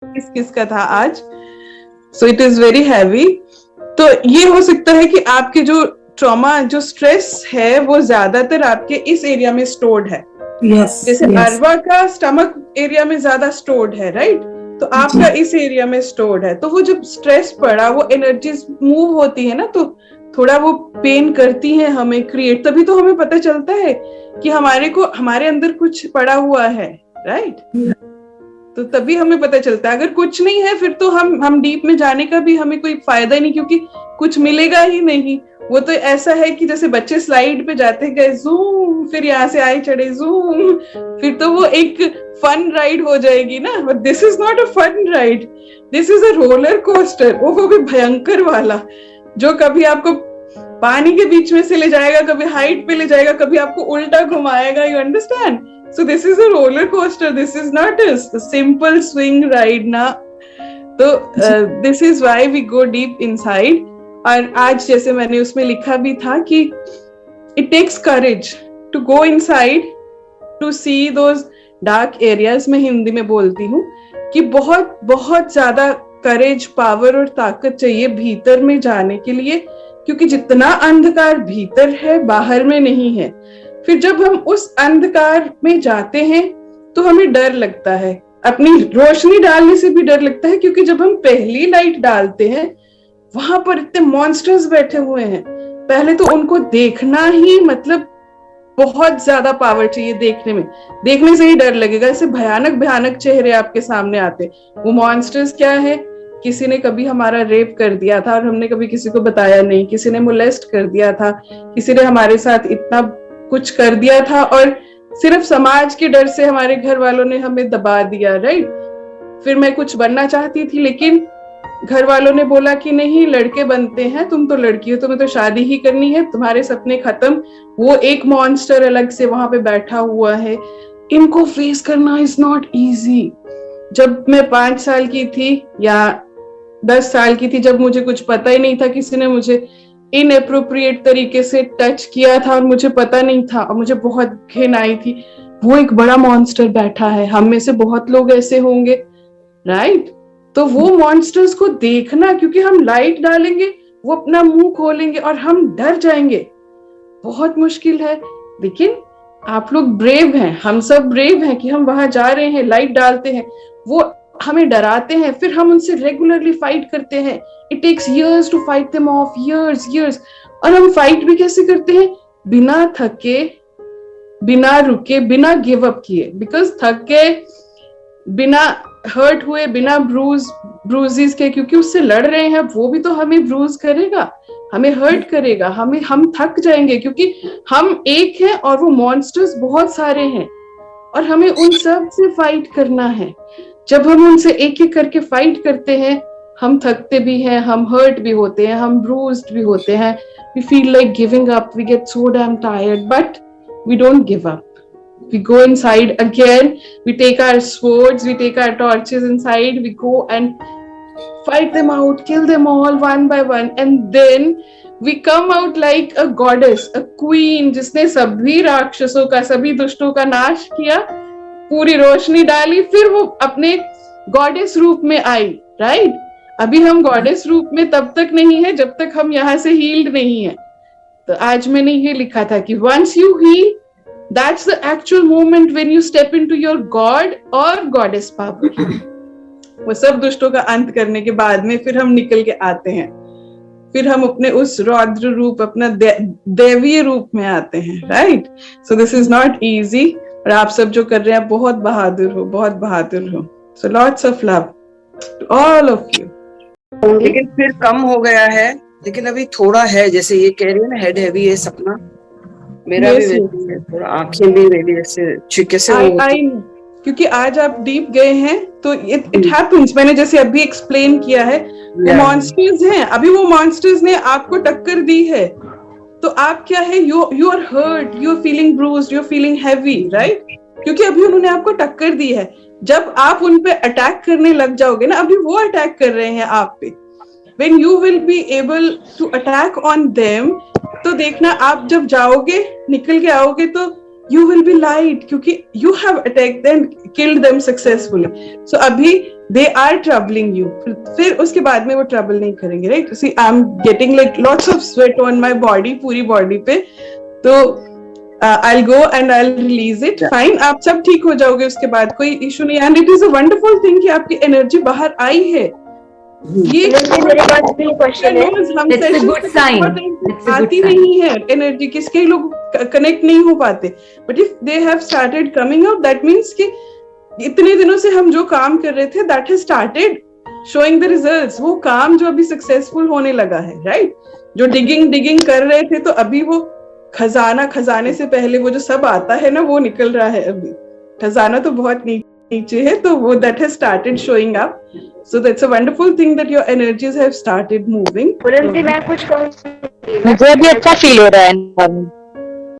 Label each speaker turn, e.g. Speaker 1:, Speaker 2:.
Speaker 1: किसका था आज, so it is very heavy. तो ये हो सकता है कि आपके जो ट्रॉमा, जो स्ट्रेस है, वो ज्यादातर आपके इस एरिया में स्टोर्ड है। जैसे अरवा का स्टमक एरिया में ज्यादा स्टोर्ड है, राइट? तो आपका इस एरिया में स्टोर्ड है। तो वो जब स्ट्रेस पड़ा, वो एनर्जीज मूव होती है ना, तो थोड़ा वो पेन करती है हमें क्रिएट। तभी तो हमें पता चलता है कि हमारे अंदर कुछ पड़ा हुआ है, राइट? तो तभी हमें पता चलता है। अगर कुछ नहीं है फिर तो हम डीप में जाने का भी हमें कोई फायदा ही नहीं, क्योंकि कुछ मिलेगा ही नहीं। वो तो ऐसा है कि जैसे बच्चे स्लाइड पे जाते गए जूम, फिर यहाँ से आए चढ़े जूम, फिर तो वो एक फन राइड हो जाएगी ना। But this is not a fun ride, this is a roller coaster. वो भी भयंकर वाला, जो कभी आपको पानी के बीच में से ले जाएगा, कभी हाइट पे ले जाएगा, कभी आपको उल्टा घुमाएगा। You understand? So this is a roller coaster. This is not a simple swing ride ना. तो this is why we go deep inside. और आज जैसे मैंने उसमें लिखा भी था कि it takes courage to go inside to see those dark areas. मैं हिंदी में बोलती हूँ कि बहुत बहुत ज्यादा करेज, पावर और ताकत चाहिए भीतर में जाने के लिए, क्योंकि जितना अंधकार भीतर है बाहर में नहीं है। फिर जब हम उस अंधकार में जाते हैं तो हमें डर लगता है, अपनी रोशनी डालने से भी डर लगता है, क्योंकि जब हम पहली लाइट डालते हैं वहां पर इतने मॉन्स्टर्स बैठे हुए हैं। पहले तो उनको देखना ही मतलब बहुत ज्यादा पावर चाहिए देखने में। देखने से ही डर लगेगा, ऐसे भयानक भयानक चेहरे आपके सामने आते। वो मॉन्स्टर्स क्या है? किसी ने कभी हमारा रेप कर दिया था और हमने कभी किसी को बताया नहीं, किसी ने मोलेस्ट कर दिया था, किसी ने हमारे साथ इतना कुछ कर दिया था और सिर्फ समाज के डर से हमारे घर वालों ने हमें दबा दिया, राइट? फिर मैं कुछ बनना चाहती थी, लेकिन घर वालों ने बोला कि नहीं, लड़के बनते हैं, तुम तो लड़की हो, तुम्हें तो शादी ही करनी है, तुम्हारे सपने खत्म। वो एक मॉन्स्टर अलग से वहां पे बैठा हुआ है। इनको फेस करना इज नॉट इजी। जब मैं 5 साल की थी या 10 साल की थी, जब मुझे कुछ पता ही नहीं था, किसी ने मुझे इनएप्रोप्रिएट तरीके से टच किया था और मुझे पता नहीं था और मुझे बहुत घिन आई थी, वो एक बड़ा मॉन्स्टर बैठा है। हम में से बहुत लोग ऐसे होंगे, राइट? तो वो मॉन्स्टर्स को देखना, क्योंकि हम लाइट डालेंगे, वो अपना मुंह खोलेंगे और हम डर जाएंगे। बहुत मुश्किल है, लेकिन आप लोग ब्रेव हैं, हम सब ब्रेव हैं कि हम वहां जा रहे हैं, लाइट डालते हैं। वो हमें डराते हैं, फिर हम उनसे रेगुलरली फाइट करते हैं। It takes years to fight them off, years. और हम फाइट भी कैसे करते हैं? बिना थके, बिना रुके, बिना गिव अप किए। बिकॉज थक के, बिना हर्ट हुए, बिना ब्रूजेस के, क्योंकि उससे लड़ रहे हैं, वो भी तो हमें ब्रूज करेगा, हमें हर्ट करेगा, हम थक जाएंगे, क्योंकि हम एक हैं और वो मॉन्स्टर्स बहुत सारे हैं और हमें उन सब से फाइट करना है। जब हम उनसे एक एक करके फाइट करते हैं, हम थकते भी हैं, हम हर्ट भी होते हैं, हम ब्रूज्ड भी होते हैं, we feel like giving up, we get so damn tired, but we don't give up. We go inside again, we take our swords, we take our torches inside, we go and fight them out, kill them all one by one, and then we come out like a goddess, a queen, जिसने सभी राक्षसों का, सभी दुष्टों का नाश किया, पूरी रोशनी डाली, फिर वो अपने गॉडेस रूप में आई, राइट? अभी हम गॉडेस रूप में तब तक नहीं है जब तक हम यहाँ से हील्ड नहीं है। तो आज मैंने ये लिखा था कि once you heal, that's the actual moment when you step into your god or goddess power. वो सब दुष्टों का अंत करने के बाद में फिर हम निकल के आते हैं, फिर हम अपने उस रौद्र रूप, अपना दैवीय रूप में आते हैं, right? So this is not easy, और आप सब जो कर रहे हैं बहुत बहादुर हो, बहुत बहादुर हो। So lots of love to all of you.
Speaker 2: लेकिन फिर कम हो गया है, लेकिन अभी थोड़ा है, जैसे ये कह रही है ना, हेड हैवी है सपना, मेरा भी वैसे है, थोड़ा आंखें भी मेरी ऐसे छिके से
Speaker 1: क्योंकि आज आप डीप गए हैं तो इट हैपेंस। मैंने जैसे अभी एक्सप्लेन किया है, वो मॉन्स्टर्स हैं, अभी वो मॉन्स्टर्स ने आपको टक्कर दी है, तो आप क्या है, you are hurt, you are feeling bruised, you are feeling heavy, right? क्योंकि अभी उन्होंने आपको टक्कर दी है। जब आप उन पे अटैक करने लग जाओगे ना, अभी वो अटैक कर रहे हैं आप पे, when you will be able to attack on them, तो देखना आप जब जाओगे, निकल के आओगे, तो you will be light, क्योंकि you have attacked them, killed them successfully. So अभी they are troubling you. फिर उसके बाद में वो trouble नहीं करेंगे, right? See, I'm getting like lots of sweat on my body, पूरी body पे. तो I'll go and I'll release it. Fine, आप सब ठीक हो जाओगे उसके बाद, कोई issue नहीं. And it is a wonderful thing कि आपकी energy बाहर आई है. ये
Speaker 3: मेरे पास भी क्वेश्चन है.
Speaker 4: It's a good sign.
Speaker 1: आती नहीं है एनर्जी, किसके लोग कनेक्ट नहीं हो पाते. But if they have started coming out, that means कि इतने दिनों से हम जो काम कर रहे थे, that has started showing the results. वो काम जो अभी सक्सेसफुल होने लगा है, राइट? जो डिगिंग कर रहे थे, तो अभी वो खजाने से पहले वो जो सब आता है ना, वो निकल रहा है. अभी खजाना तो बहुत नीचे है, तो वो that has started showing up. So that's a wonderful thing that your energies have started moving.
Speaker 3: पूरन जी, मैं कुछ कहूँ?
Speaker 4: मुझे भी अच्छा फील हो रहा है.